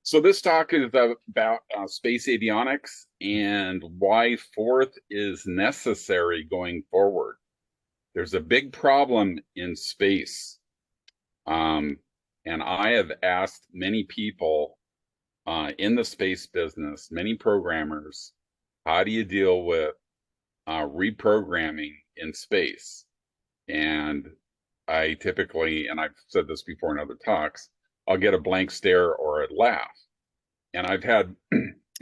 So this talk is about space avionics and why fourth is necessary going forward. There's a big problem in space, um, and I have asked many people in the space business, many programmers, how do you deal with reprogramming in space? And I typically, and I've said this before in other talks, I'll get a blank stare or a laugh. And I've had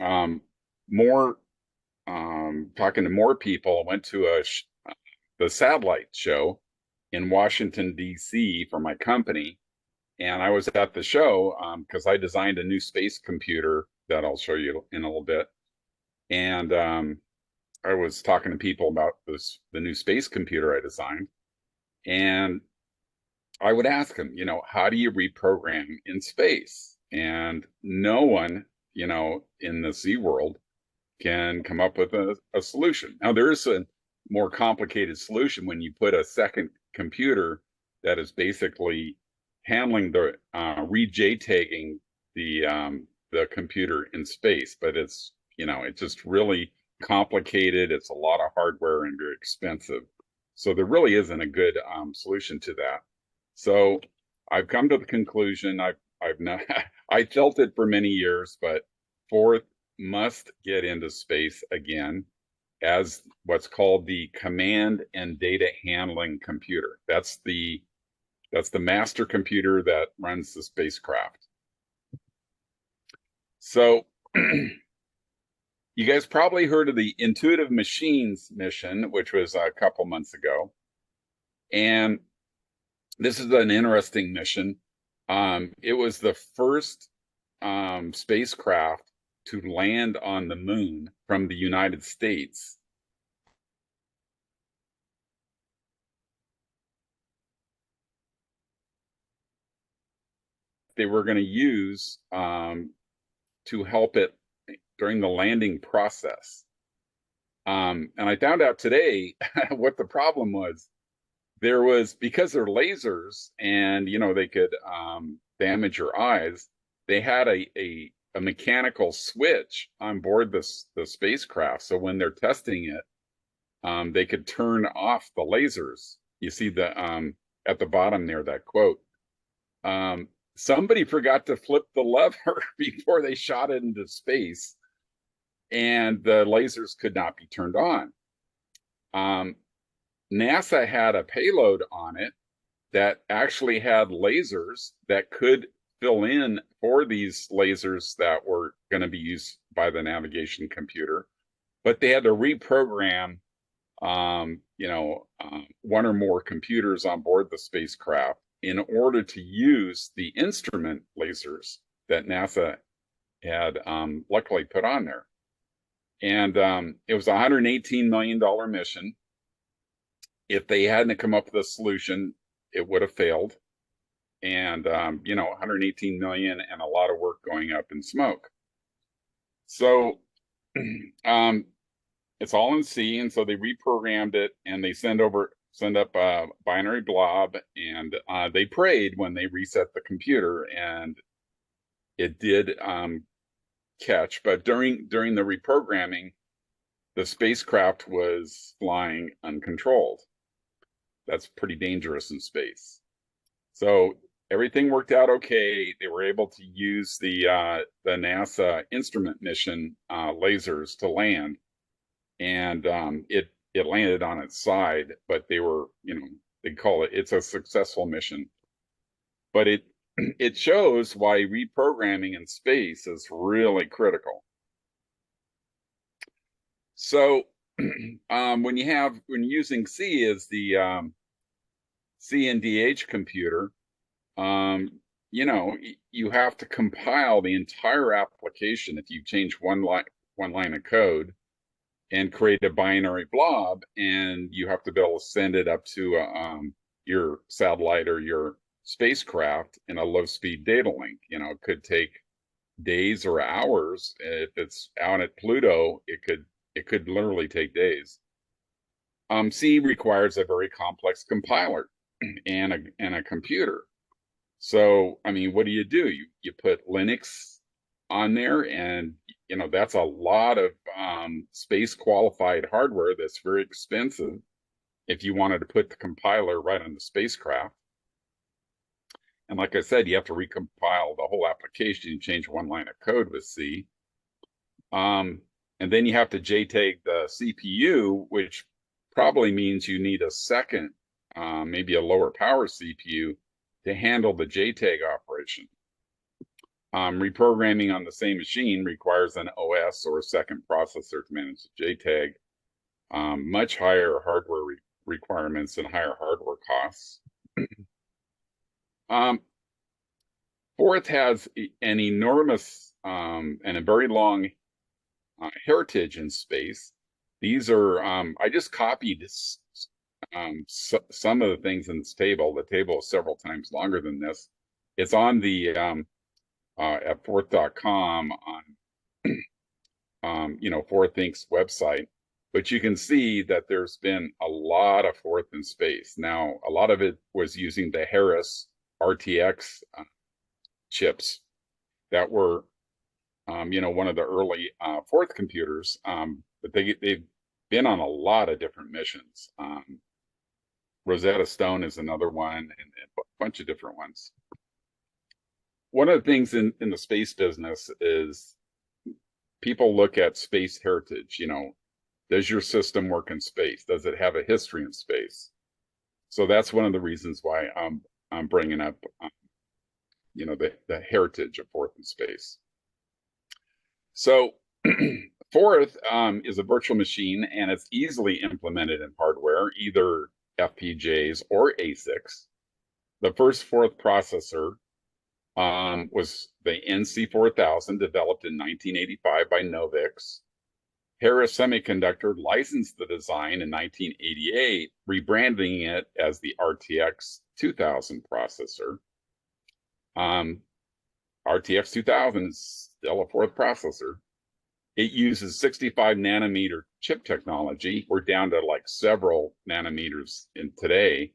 um, more talking to more people. I went to the satellite show in Washington D.C. for my company, and I was at the show because I designed a new space computer that I'll show you in a little bit. And I was talking to people about the new space computer I designed, and I would ask them, how do you reprogram in space? And no one, in the Z world can come up with a solution. Now, there is a more complicated solution when you put a second computer that is basically handling the re-JTAGing the computer in space, but it's just really complicated. It's a lot of hardware and very expensive. So there really isn't a good solution to that. So I've come to the conclusion. I've not I felt it for many years, but fourth must get into space again as what's called the command and data handling computer. That's the master computer that runs the spacecraft. So you guys probably heard of the Intuitive Machines mission, which was a couple months ago. And this is an interesting mission. It was the first spacecraft to land on the moon from the United States. They were going to use to help it during the landing process. And I found out today what the problem was. There was, because they're lasers and, they could damage your eyes, they had a mechanical switch on board the spacecraft. So when they're testing it, they could turn off the lasers. You see at the bottom there, that quote. Somebody forgot to flip the lever before they shot it into space, and the lasers could not be turned on. NASA had a payload on it that actually had lasers that could fill in for these lasers that were going to be used by the navigation computer, but they had to reprogram, one or more computers on board the spacecraft in order to use the instrument lasers that NASA had luckily put on there. And it was a $118 million mission. If they hadn't come up with a solution, it would have failed. And, 118 million and a lot of work going up in smoke. So it's all in C. And so they reprogrammed it and they send up a binary blob, and they prayed when they reset the computer, and it did catch. But during the reprogramming, the spacecraft was flying uncontrolled. That's pretty dangerous in space. So everything worked out okay. They were able to use the NASA instrument mission lasers to land, and it landed on its side. But they were, they call it's a successful mission. But it shows why reprogramming in space is really critical. So when you're using C as the CNDH computer, you have to compile the entire application if you change one line of code and create a binary blob, and you have to be able to send it up to your satellite or your spacecraft in a low-speed data link. It could take days or hours. If it's out at Pluto, it could literally take days. C requires a very complex compiler and a computer. So, what do? You put Linux on there, and that's a lot of space qualified hardware that's very expensive if you wanted to put the compiler right on the spacecraft. And like I said, you have to recompile the whole application and change one line of code with C. And then you have to JTAG the CPU, which probably means you need a second, maybe a lower power CPU to handle the JTAG operation. Reprogramming on the same machine requires an OS or a second processor to manage the JTAG, much higher hardware requirements and higher hardware costs. Forth has an enormous and a very long heritage in space. These are, I just copied some of the things in this table. The table is several times longer than this. It's on the at forth.com on Forth Inc.'s website, but you can see that there's been a lot of Forth in space. Now, a lot of it was using the Harris RTX chips that were one of the early Forth computers, but they've been on a lot of different missions. Rosetta Stone is another one, and a bunch of different ones. One of the things in the space business is people look at space heritage. Does your system work in space? Does it have a history in space? So that's one of the reasons why I'm bringing up, the heritage of Forth in space. So Forth is a virtual machine, and it's easily implemented in hardware, either FPGAs or ASICs. The first Forth processor was the NC4000, developed in 1985 by Novix. Harris Semiconductor licensed the design in 1988, rebranding it as the RTX 2000 processor. RTX 2000 is still a Forth processor. It uses 65 nanometer chip technology. We're down to like several nanometers in today,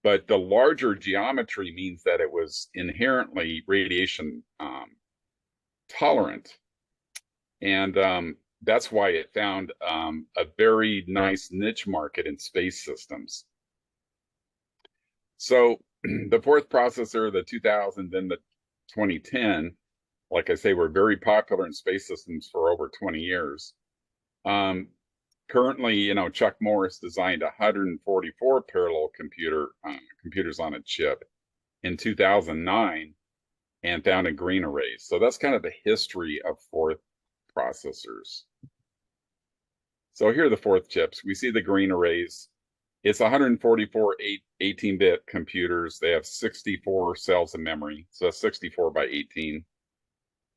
but the larger geometry means that it was inherently radiation tolerant. And that's why it found a very nice niche market in space systems. So the Forth processor, the 2000, then the 2010, like I say, were very popular in space systems for over 20 years. Currently, Chuck Morris designed 144 parallel computers on a chip in 2009 and found in green arrays. So that's kind of the history of Forth processors. So here are the Forth chips. We see the green arrays. It's 144 18-bit computers. They have 64 cells of memory, so that's 64 by 18.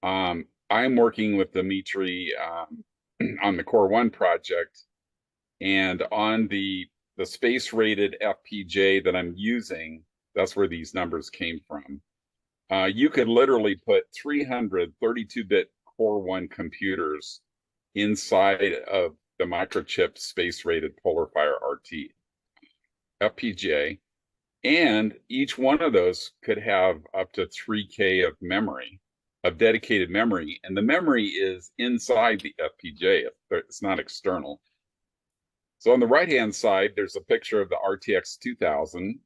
I'm working with Dimitri on the Core 1 project, and on the space-rated FPGA that I'm using, that's where these numbers came from. You could literally put 300 32-bit Core 1 computers inside of the microchip space-rated PolarFire RT FPGA, and each one of those could have up to 3K of memory, of dedicated memory, and the memory is inside the FPGA. It's not external. So on the right-hand side, there's a picture of the RTX 2000,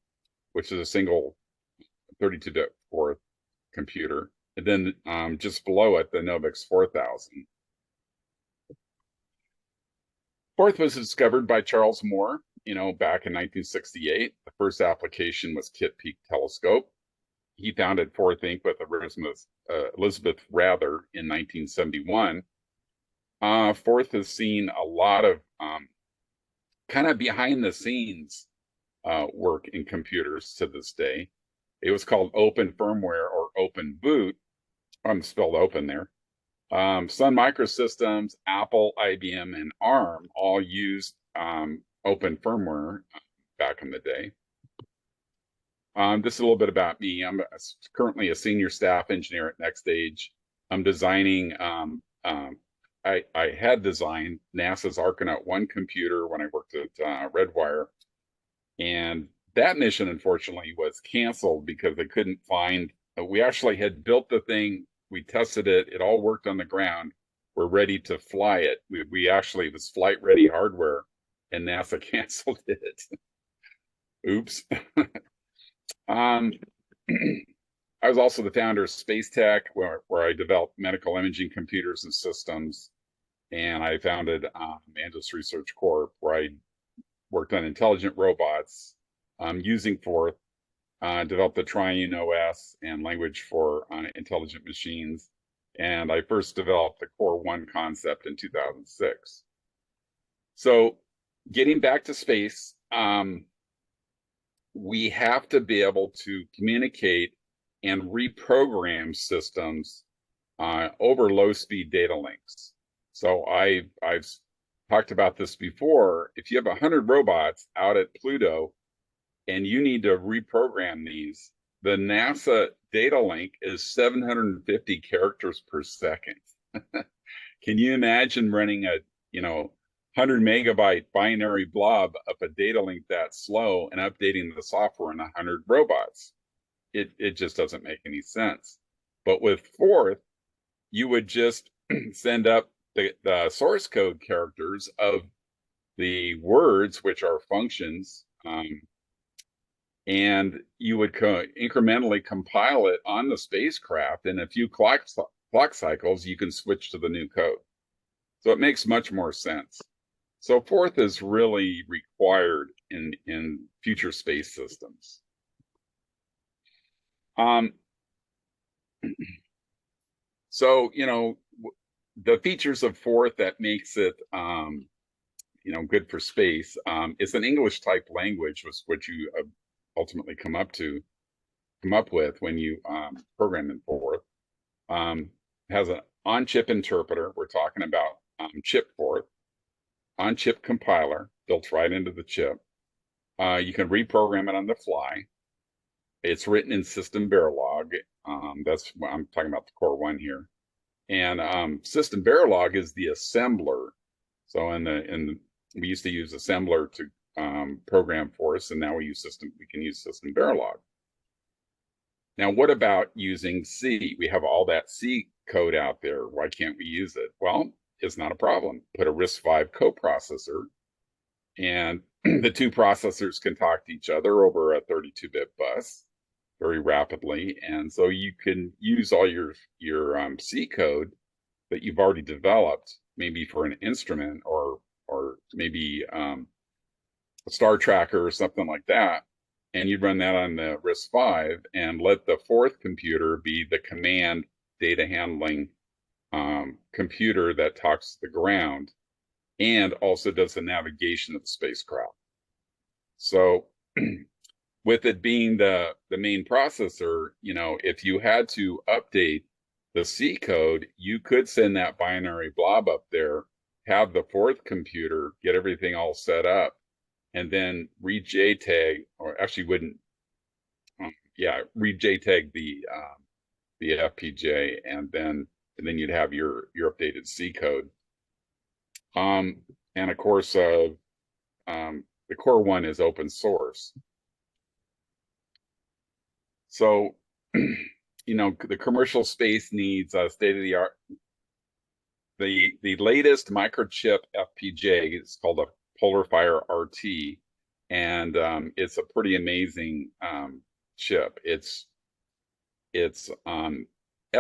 which is a single 32-bit Forth computer, and then just below it, the Novix 4000. Forth was discovered by Charles Moore, back in 1968. The first application was Kitt Peak Telescope. He founded Forth Inc. with Elizabeth Rather in 1971. Forth has seen a lot of kind of behind the scenes work in computers to this day. It was called open firmware or open boot. I'm spelled open there. Sun Microsystems, Apple, IBM, and ARM all used open firmware back in the day. This is a little bit about me. I'm currently a senior staff engineer at NextStage. I'm designing, I had designed NASA's Archinaut 1 computer when I worked at Redwire. And that mission, unfortunately, was canceled because they couldn't find, we actually had built the thing We tested it. It all worked on the ground. We're ready to fly it. We actually, it was flight ready hardware, and NASA canceled it. Oops. um, I was also the founder of Space Tech, where I developed medical imaging computers and systems. And I founded Angeles Research Corp, where I worked on intelligent robots using Forth, developed the Triune OS and language for intelligent machines. And I first developed the Core 1 concept in 2006. So getting back to space, we have to be able to communicate and reprogram systems over low-speed data links. So I've talked about this before. If you have 100 robots out at Pluto and you need to reprogram these, the NASA data link is 750 characters per second. Can you imagine running a 100 megabyte binary blob up a data link that slow and updating the software in 100 robots? It just doesn't make any sense. But with Forth, you would just send up the source code characters of the words, which are functions, and you would incrementally compile it on the spacecraft. In a few clock cycles, you can switch to the new code. So it makes much more sense. So Forth is really required in future space systems. So, the features of Forth that makes it, good for space, it's an English type language, was what you ultimately come up with when you program in Forth. Has an on-chip interpreter. We're talking about chip Forth, on-chip compiler built right into the chip. You can reprogram it on the fly. It's written in System Verilog. That's what I'm talking about, the Core 1 here. And System Verilog is the assembler. So we used to use assembler to program for us, and now we can use System Verilog. Now, what about using C? We have all that C code out there. Why can't we use it? Well, it's not a problem. Put a RISC-V coprocessor, and the two processors can talk to each other over a 32-bit bus very rapidly, and so you can use all your C code that you've already developed, maybe for an instrument or maybe a star tracker or something like that, and you run that on the RISC-V and let the Forth computer be the command data handling computer that talks to the ground and also does the navigation of the spacecraft. So with it being the main processor, if you had to update the C code, you could send that binary blob up there, have the Forth computer get everything all set up, and then re-JTAG, or actually wouldn't, re-JTAG the FPGA, and then you'd have your updated C code. And of course, the Core 1 is open source. So, the commercial space needs state-of-the-art. The latest microchip FPGA is called a PolarFire RT, and it's a pretty amazing chip. It's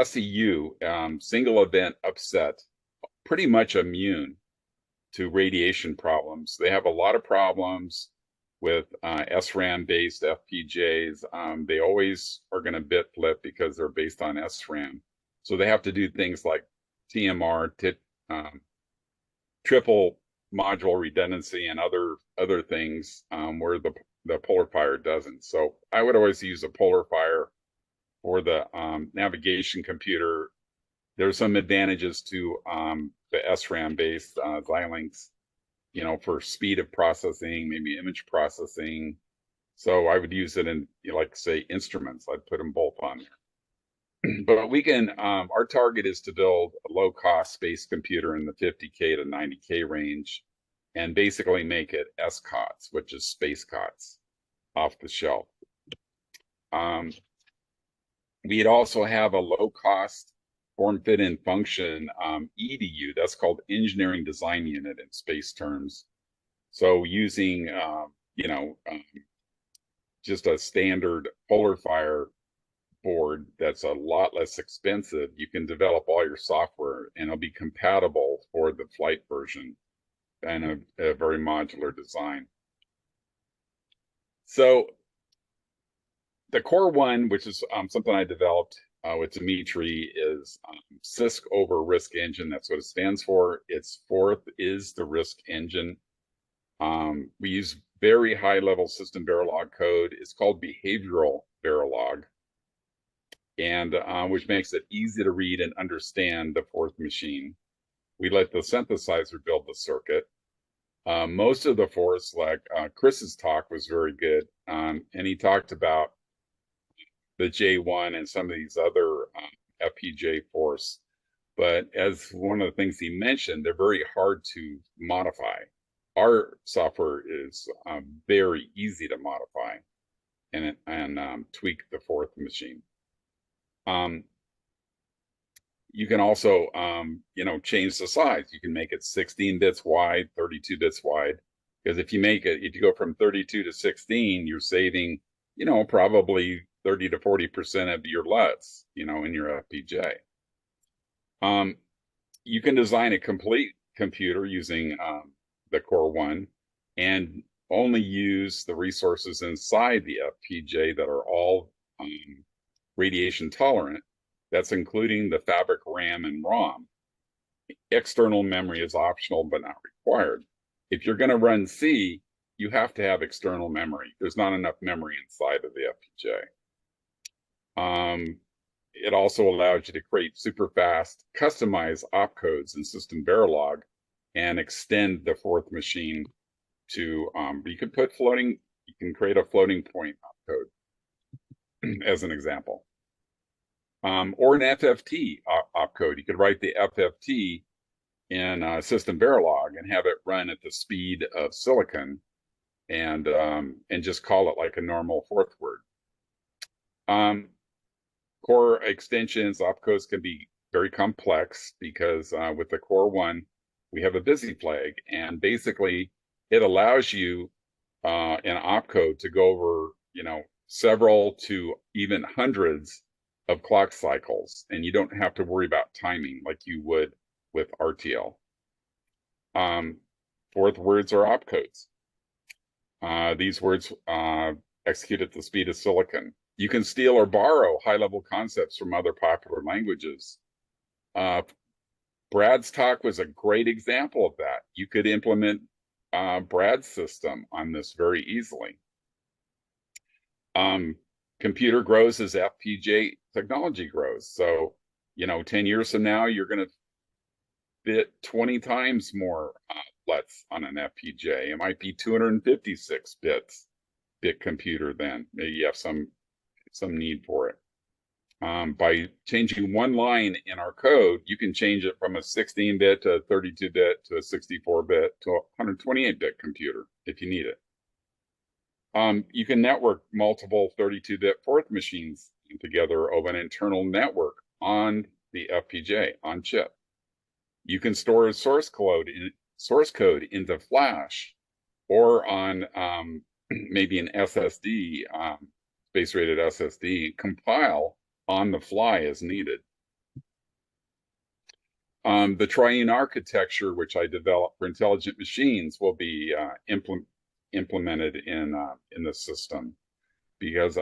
SEU, single event upset, pretty much immune to radiation problems. They have a lot of problems with SRAM-based FPGAs. They always are going to bit flip because they're based on SRAM. So they have to do things like TMR, triple module redundancy, and other things where the PolarFire doesn't. So I would always use a PolarFire for the navigation computer. There's some advantages to the SRAM-based Xilinx, for speed of processing, maybe image processing. So I would use it in, say, instruments. I'd put them both on there. But we can, our target is to build a low-cost space computer in the 50K to 90K range, and basically make it SCOTS, which is space COTS, off the shelf. We'd also have a low-cost form fit in function EDU. That's called engineering design unit in space terms. So using just a standard polar fire board that's a lot less expensive, you can develop all your software and it'll be compatible for the flight version and a very modular design. So the core one, which is something I developed with Dimitri, is CISC over RISC engine. That's what it stands for. Its fourth is the RISC engine. We use very high level system Verilog code. It's called behavioral Verilog, and which makes it easy to read and understand the fourth machine. We let the synthesizer build the circuit. Most of the force, like Chris's talk was very good, and he talked about the J1 and some of these other FPGA force. But as one of the things he mentioned, they're very hard to modify. Our software is very easy to modify and tweak the fourth machine. You can also, change the size. You can make it 16 bits wide, 32 bits wide. Because if you go from 32 to 16, you're saving, probably 30 to 40% of your LUTs, in your FPGA. You can design a complete computer using the Core 1 and only use the resources inside the FPGA that are all radiation tolerant. That's including the fabric RAM and ROM. External memory is optional but not required. If you're going to run C, you have to have external memory. There's not enough memory inside of the FPGA. It also allows you to create super fast, customized opcodes in System Verilog and extend the fourth machine to, you can create a floating point opcode as an example. Or an FFT opcode. You could write the FFT in System Verilog and have it run at the speed of silicon and just call it like a normal fourth word. Core extensions, opcodes can be very complex because with the Core 1, we have a busy flag, and basically it allows you an opcode to go over, several to even hundreds of clock cycles, and you don't have to worry about timing like you would with RTL. Fourth words are opcodes. These words execute at the speed of silicon. You can steal or borrow high-level concepts from other popular languages. Brad's talk was a great example of that. You could implement Brad's system on this very easily. Computer grows as FPGA technology grows. So, 10 years from now, you're going to fit 20 times more LUTs on an FPGA. It might be 256 bit computer then. Maybe you have some need for it. By changing one line in our code, you can change it from a 16-bit to a 32-bit to a 64-bit to a 128-bit computer if you need it. You can network multiple 32-bit fourth machines together over an internal network on the FPGA on chip. You can store source code into Flash or on maybe an SSD, space-rated SSD, compile on the fly as needed. The Triune architecture, which I developed for intelligent machines, will be implemented in the system because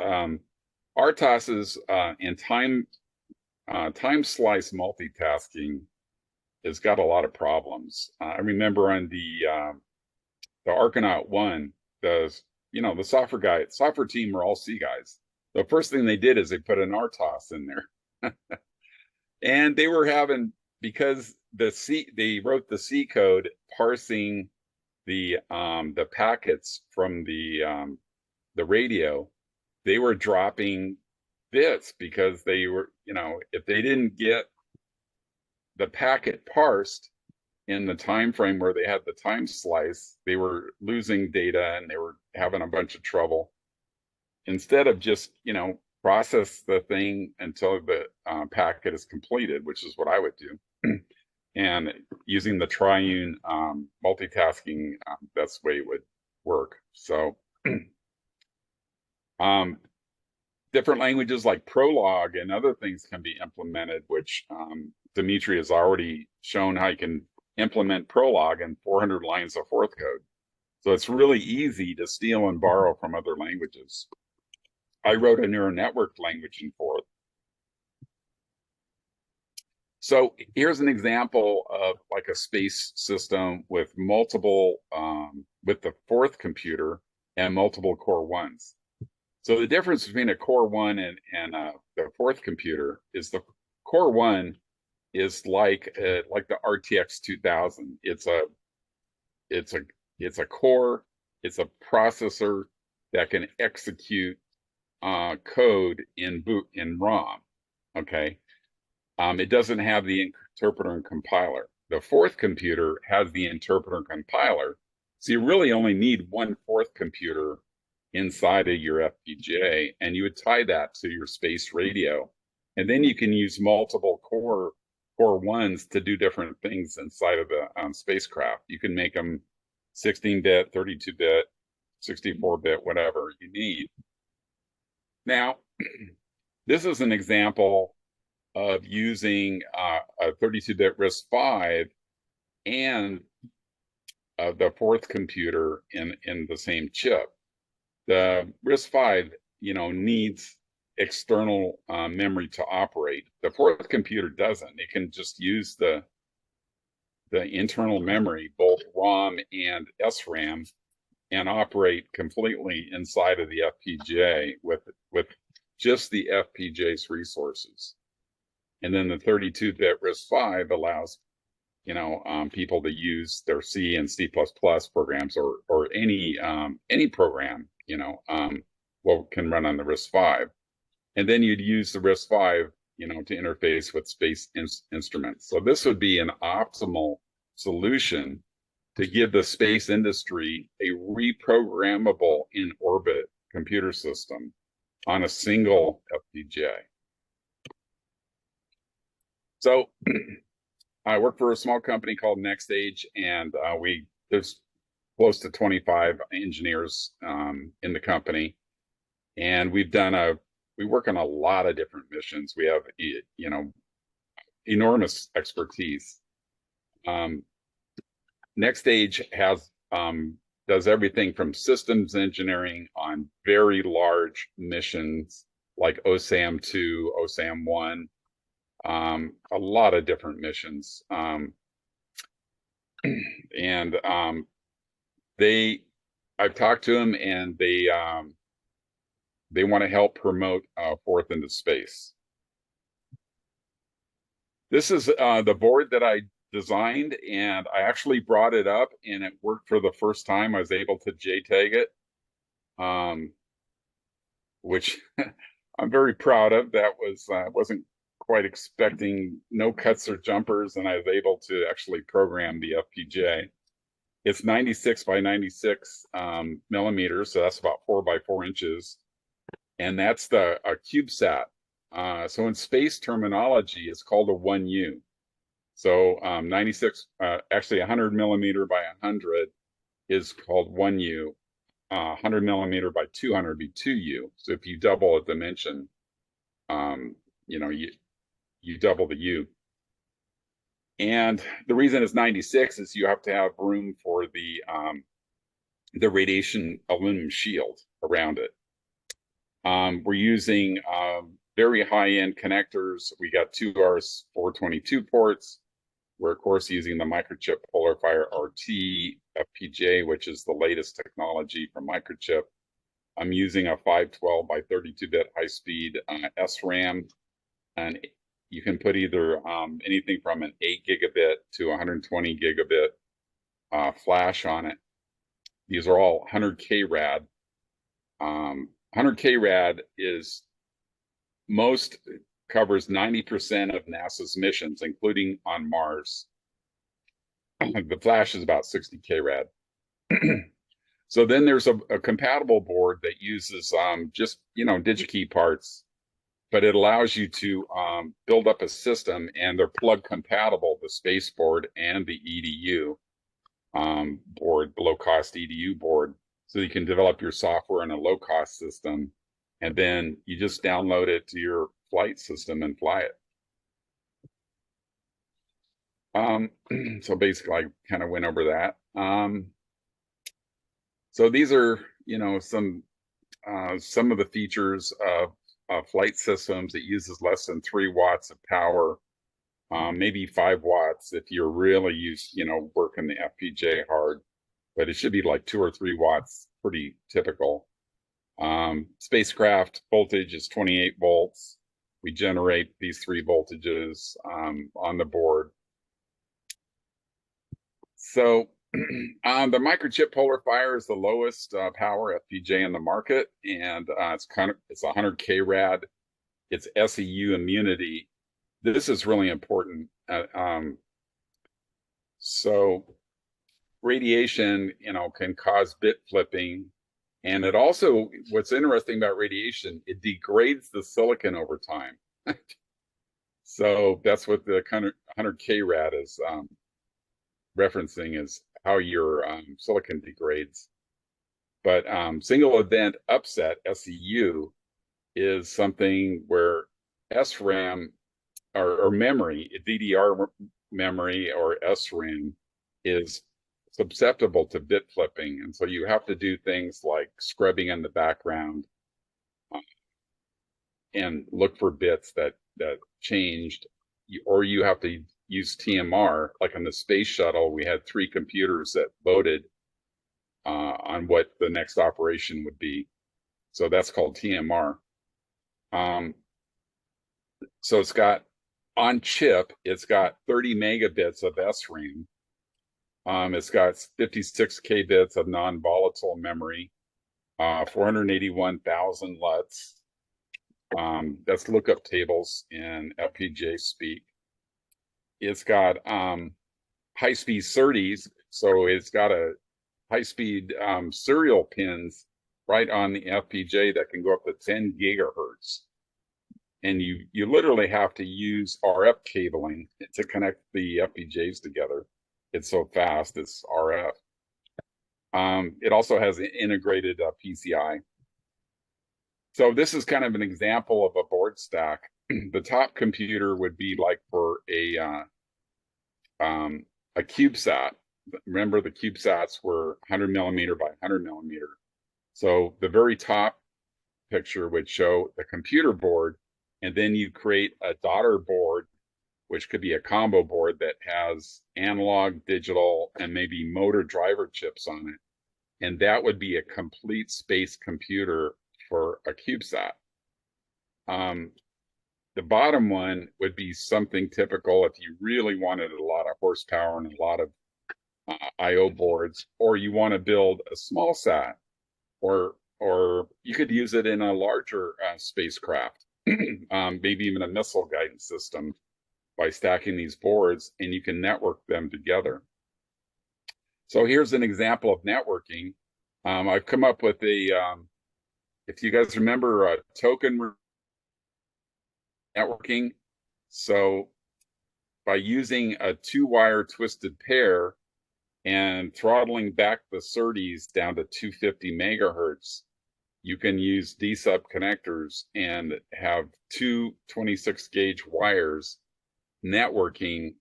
RTOSs and time slice multitasking has got a lot of problems. I remember on the Archinaut 1, the software team were all C guys. The first thing they did is they put an RTOS in there, and they were having, because they wrote the C code parsing the packets from the radio. They were dropping bits because they were, if they didn't get the packet parsed in the time frame where they had the time slice, they were losing data and they were having a bunch of trouble. Instead of just, process the thing until the packet is completed, which is what I would do. And using the triune multitasking, that's the way it would work. So different languages like Prolog and other things can be implemented, which Dimitri has already shown how you can implement Prolog in 400 lines of Forth code. So it's really easy to steal and borrow from other languages. I wrote a neural network language in Forth. So here's an example of like a space system with multiple, with the Forth computer and multiple core ones. So the difference between a core one and the Forth computer is the core one is like the RTX 2000. It's a core. It's a processor that can execute code in ROM. Okay. It doesn't have the interpreter and compiler. The Forth computer has the interpreter and compiler. So you really only need one Forth computer inside of your FPGA, and you would tie that to your space radio. And then you can use multiple core ones to do different things inside of the spacecraft. You can make them 16-bit, 32-bit, 64-bit, whatever you need. Now, this is an example of using a 32-bit RISC-V and the Forth computer in the same chip. The RISC-V, needs external memory to operate. The Forth computer doesn't. It can just use the internal memory, both ROM and SRAM, and operate completely inside of the FPGA with just the FPGA's resources. And then the 32-bit RISC-V allows, people to use their C and C++ programs or any program, can run on the RISC-V. And then you'd use the RISC-V, to interface with space instruments. So this would be an optimal solution to give the space industry a reprogrammable in-orbit computer system on a single FPGA. So I work for a small company called NextStage, and there's close to 25 engineers in the company, and we work on a lot of different missions. We have enormous expertise. NextStage does everything from systems engineering on very large missions like OSAM-2, OSAM-1. A lot of different missions. I've talked to them, and they want to help promote Forth into space. This is the board that I designed, and I actually brought it up, and it worked for the first time. I was able to JTAG it, which I'm very proud of. That was wasn't quite expecting no cuts or jumpers, and I was able to actually program the FPGA. It's 96 by 96 millimeters, so that's about 4 by 4 inches, and that's a CubeSat. So in space terminology, it's called a 1U. So actually 100 millimeter by 100 is called 1U. 100 millimeter by 200 would be 2U. So if you double a dimension, you double the U. And the reason it's 96 is you have to have room for the radiation aluminum shield around it. We're using very high-end connectors. We got two RS-422 ports. We're, of course, using the Microchip PolarFire RT FPGA, which is the latest technology from Microchip. I'm using a 512 by 32-bit high-speed SRAM, and you can put either anything from an 8 gigabit to 120 gigabit flash on it. These are all 100K rad. 100K rad covers 90% of NASA's missions, including on Mars. The flash is about 60K rad. So then there's a compatible board that uses just DigiKey parts but it allows you to build up a system, and they're plug compatible, the space board and the EDU board, low cost EDU board. So you can develop your software in a low cost system, and then you just download it to your flight system and fly it. So basically, I kind of went over that. So these are, some of the features of flight systems. It uses less than 3 watts of power, maybe 5 watts if you're really working the FPGA hard, but it should be like 2 or 3 watts, pretty typical. Spacecraft voltage is 28 volts. We generate these 3 voltages on the board. So the microchip polar fire is the lowest power FPGA in the market, and it's 100K rad. It's SEU immunity. This is really important. So radiation, can cause bit flipping, and it also, what's interesting about radiation, it degrades the silicon over time. So that's what the 100K rad is referencing, is how your silicon degrades. But single event upset, SEU, is something where SRAM or memory, DDR memory or SRAM, is susceptible to bit flipping. And so you have to do things like scrubbing in the background and look for bits that changed, or you have to use TMR. Like on the space shuttle, we had 3 computers that voted on what the next operation would be. So that's called TMR. So it's got, on chip, it's got 30 megabits of SRAM. It's got 56K bits of non-volatile memory, 481,000 LUTs. That's lookup tables in FPGA speak. It's got high-speed SerDes, so it's got a high-speed serial pins right on the FPGA that can go up to 10 gigahertz. And you literally have to use RF cabling to connect the FPGAs together. It's so fast, it's RF. It also has an integrated PCI. So this is kind of an example of a board stack. The top computer would be like for a CubeSat. Remember, the CubeSats were 100 millimeter by 100 millimeter. So the very top picture would show the computer board, and then you create a daughter board, which could be a combo board that has analog, digital, and maybe motor driver chips on it. And that would be a complete space computer for a CubeSat. The bottom one would be something typical if you really wanted a lot of horsepower and a lot of I/O boards, or you want to build a small sat, or you could use it in a larger spacecraft, maybe even a missile guidance system, by stacking these boards, and you can network them together. So here's an example of networking. I've come up with if you guys remember, token networking. So by using a 2-wire twisted pair and throttling back the SerDes down to 250 megahertz, you can use D-sub connectors and have 2 26-gauge wires networking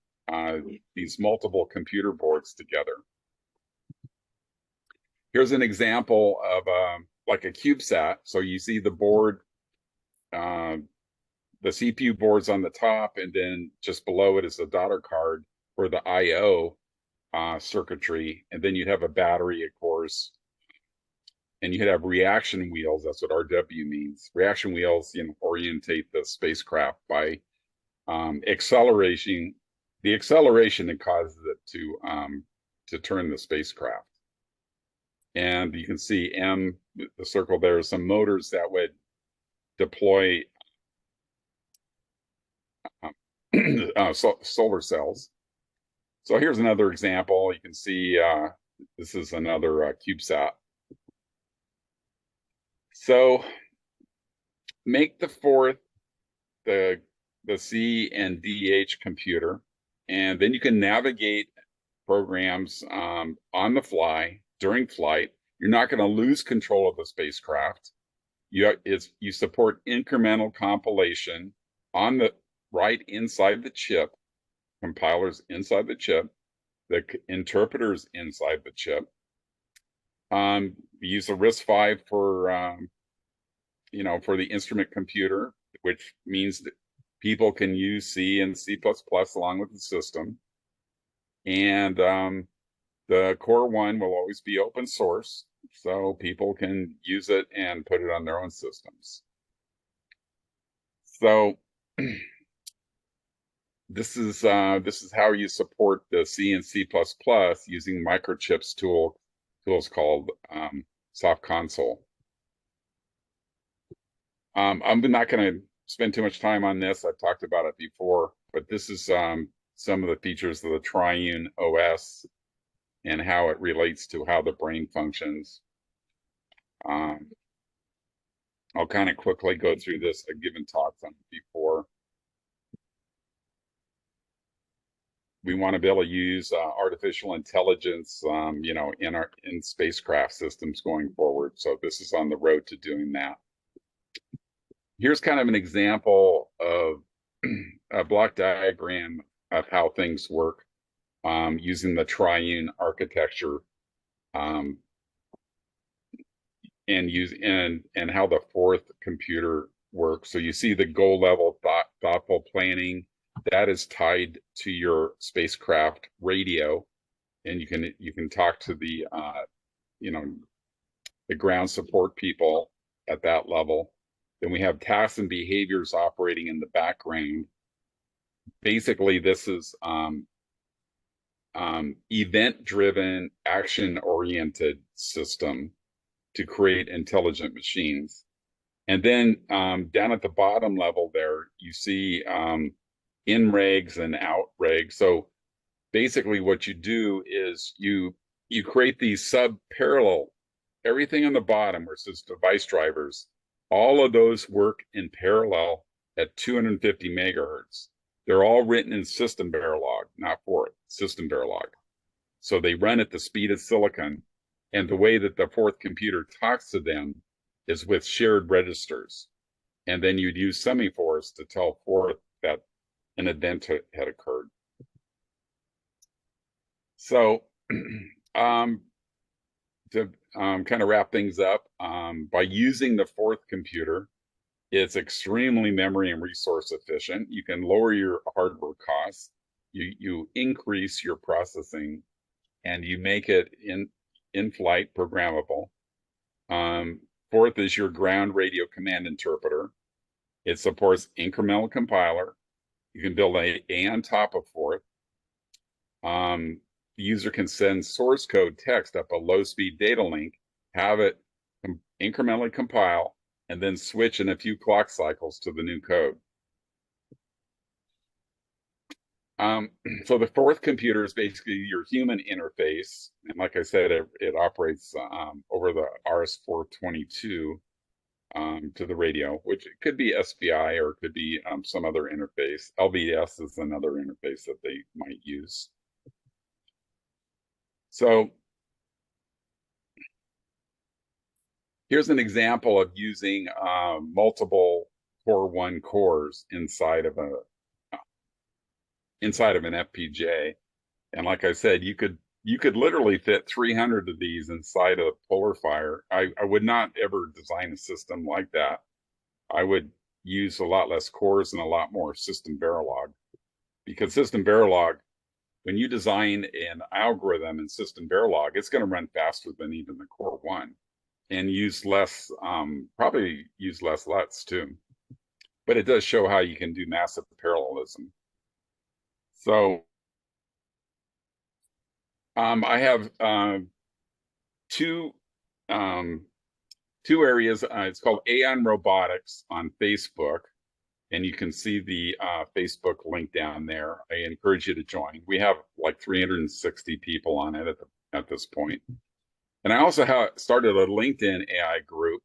these multiple computer boards together. Here's an example of like a CubeSat. So you see the board, the CPU board's on the top, and then just below it is a daughter card for the I/O circuitry, and then you'd have a battery, of course, and you could have reaction wheels. That's what RW means. Reaction wheels, orientate the spacecraft by accelerating the acceleration that causes it to turn the spacecraft. And you can see the circle there, some motors that would deploy solar cells. So here's another example. You can see this is another CubeSat. So make the 4th the C and DH computer, and then you can navigate programs on the fly during flight. You're not going to lose control of the spacecraft. You support incremental compilation on the right inside the chip, compilers inside the chip, the interpreters inside the chip. You use a RISC-V for for the instrument computer, which means that people can use C and C++ along with the system. And the Core 1 will always be open source, so people can use it and put it on their own systems. So this is how you support the C and C++ using microchips tools called Soft Console. I'm not going to spend too much time on this. I've talked about it before, but this is some of the features of the Triune OS and how it relates to how the brain functions. I'll kind of quickly go through this. I've given talks on it before. We want to be able to use artificial intelligence, in spacecraft systems going forward. So this is on the road to doing that. Here's kind of an example of a block diagram of how things work using the triune architecture and how the fourth computer works. So you see the goal level thoughtful planning that is tied to your spacecraft radio, and you can talk to the the ground support people at that level. Then we have tasks and behaviors operating in the background. Basically, this is event-driven, action-oriented system to create intelligent machines. And then down at the bottom level there, you see in regs and out regs. So basically what you do is you create these sub-parallel, everything on the bottom where it says device drivers, all of those work in parallel at 250 megahertz. They're all written in system Verilog, not Forth, system Verilog. So they run at the speed of silicon, and the way that the fourth computer talks to them is with shared registers. And then you'd use semaphores to tell Forth that an event had occurred. So to kind of wrap things up, by using the fourth computer, it's extremely memory and resource efficient. You can lower your hardware costs, you increase your processing, and you make it in-flight programmable. Fourth is your ground radio command interpreter. It supports incremental compiler. You can build a on top of Fourth. The user can send source code text up a low-speed data link, have it incrementally compile, and then switch in a few clock cycles to the new code. So the fourth computer is basically your human interface. And like I said, it operates over the RS-422 to the radio, which it could be SPI or it could be some other interface. LVS is another interface that they might use. So here's an example of using multiple Core 1 cores inside of an FPGA. And like I said, you could literally fit 300 of these inside a PolarFire. I would not ever design a system like that. I would use a lot less cores and a lot more system Verilog, because system Verilog, when you design an algorithm in system Verilog, it's going to run faster than even the Core 1 and use less, probably use less LUTs too. But it does show how you can do massive parallelism. So I have two areas. It's called Aeon Robotics on Facebook, and you can see the Facebook link down there. I encourage you to join. We have like 360 people on it at this point. And I also started a LinkedIn AI group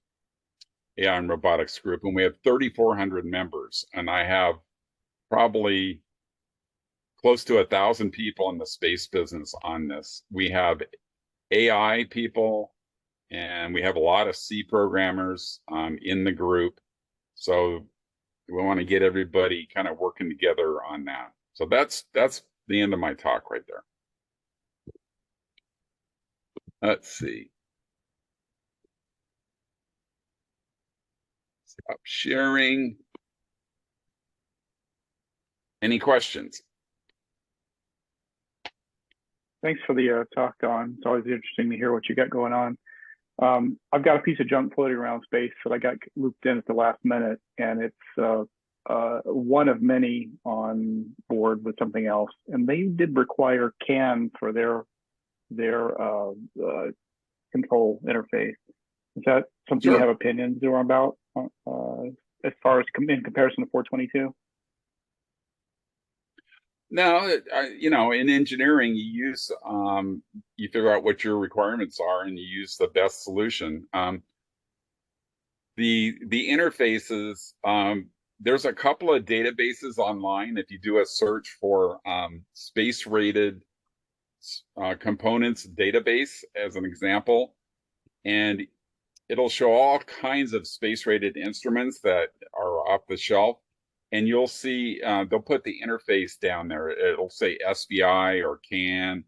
AI and robotics group, and we have 3,400 members, and I have probably close to 1,000 people in the space business on this. We have AI people, and we have a lot of C programmers in the group. So we want to get everybody kind of working together on that. So that's the end of my talk right there. Let's see. Stop sharing. Any questions? Thanks for the talk, Don. It's always interesting to hear what you got going on. I've got a piece of junk floating around space that I got looped in at the last minute, and it's one of many on board with something else. And they did require CAN for their control interface. Is that something Sure. you have opinions about as far as in comparison to 422? Now, in engineering, you figure out what your requirements are and you use the best solution. The interfaces, there's a couple of databases online. If you do a search for space rated components database as an example, and it'll show all kinds of space rated instruments that are off the shelf. And you'll see they'll put the interface down there. It'll say SBI or CAN,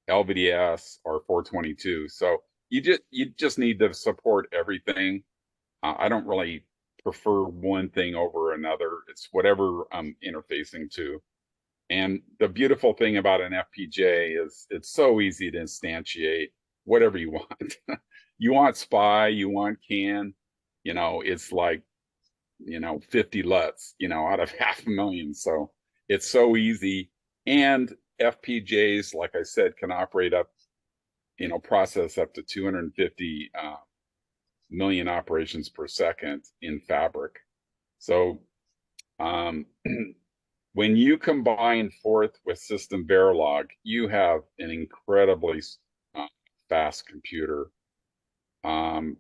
LVDS, or 422. So you just need to support everything. I don't really prefer one thing over another. It's whatever I'm interfacing to. And the beautiful thing about an FPGA is it's so easy to instantiate whatever you want. You want SPI, you want CAN, it's like 50 LUTs, out of 500,000. So it's so easy. And FPGAs, like I said, can operate up, process up to 250 million operations per second in Fabric. So when you combine Forth with System Verilog, you have an incredibly fast computer. One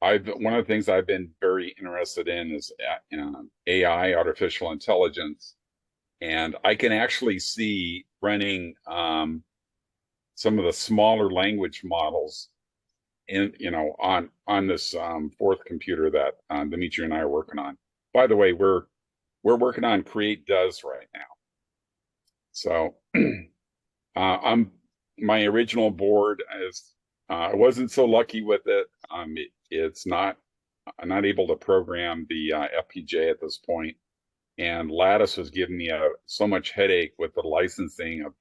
of the things I've been very interested in is AI, artificial intelligence, and I can actually see running some of the smaller language models on this Forth computer that Dimitri and I are working on. By the way, we're working on Create Does right now. So my original board is I wasn't so lucky with it. I'm not able to program the FPGA at this point, and Lattice was giving me so much headache with the licensing of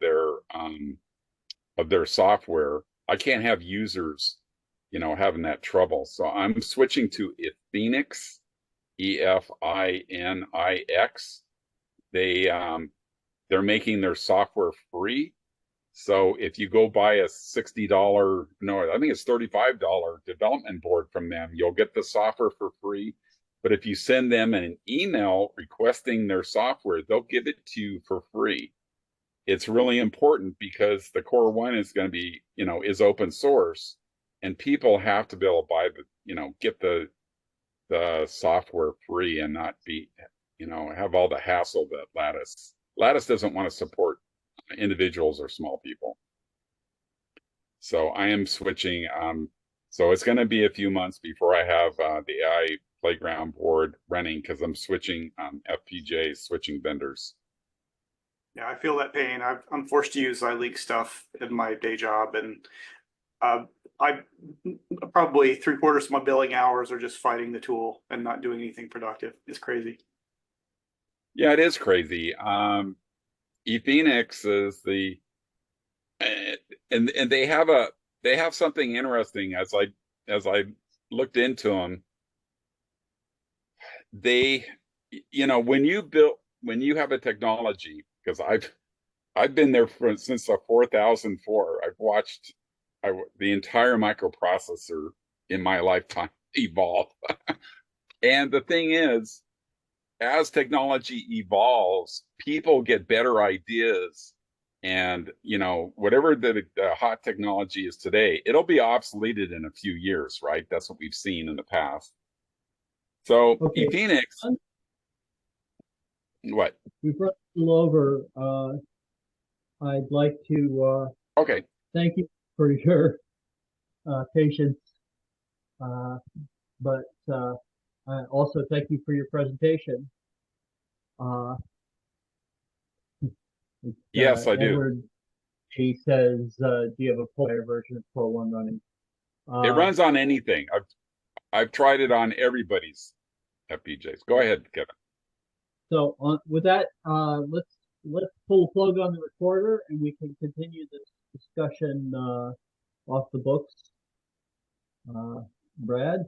their software. I can't have users, having that trouble. So I'm switching to Efinix, EFINIX. They're making their software free. So if you go buy a $60, no, I think it's $35 development board from them, you'll get the software for free. But if you send them an email requesting their software, they'll give it to you for free. It's really important because the Core One is going to be, is open source, and people have to be able to buy get the software free and not be, have all the hassle that Lattice doesn't want to support individuals or small people. So I am switching. So it's going to be a few months before I have the AI Playground board running because I'm switching FPGAs, switching vendors. Yeah, I feel that pain. I'm forced to use iLeak stuff in my day job, and I probably 3/4 of my billing hours are just fighting the tool and not doing anything productive. It's crazy. Yeah, it is crazy. Efinix is and they have something interesting as I looked into them. They, when you have a technology, because I've been there since the 4004. I've watched the entire microprocessor in my lifetime evolve. And the thing is, as technology evolves, people get better ideas And, whatever the hot technology is today, it'll be obsoleted in a few years, right? That's what we've seen in the past. So Okay. ePhoenix, what? We've run a little over. I'd like to Okay. thank you for your patience, but I also thank you for your presentation. Yes, I do. Edward, he says, do you have a full version of Pro One running? It runs on anything. I've tried it on everybody's FPGAs. Go ahead, Kevin. So with that, let's pull the plug on the recorder, and we can continue this discussion off the books. Brad?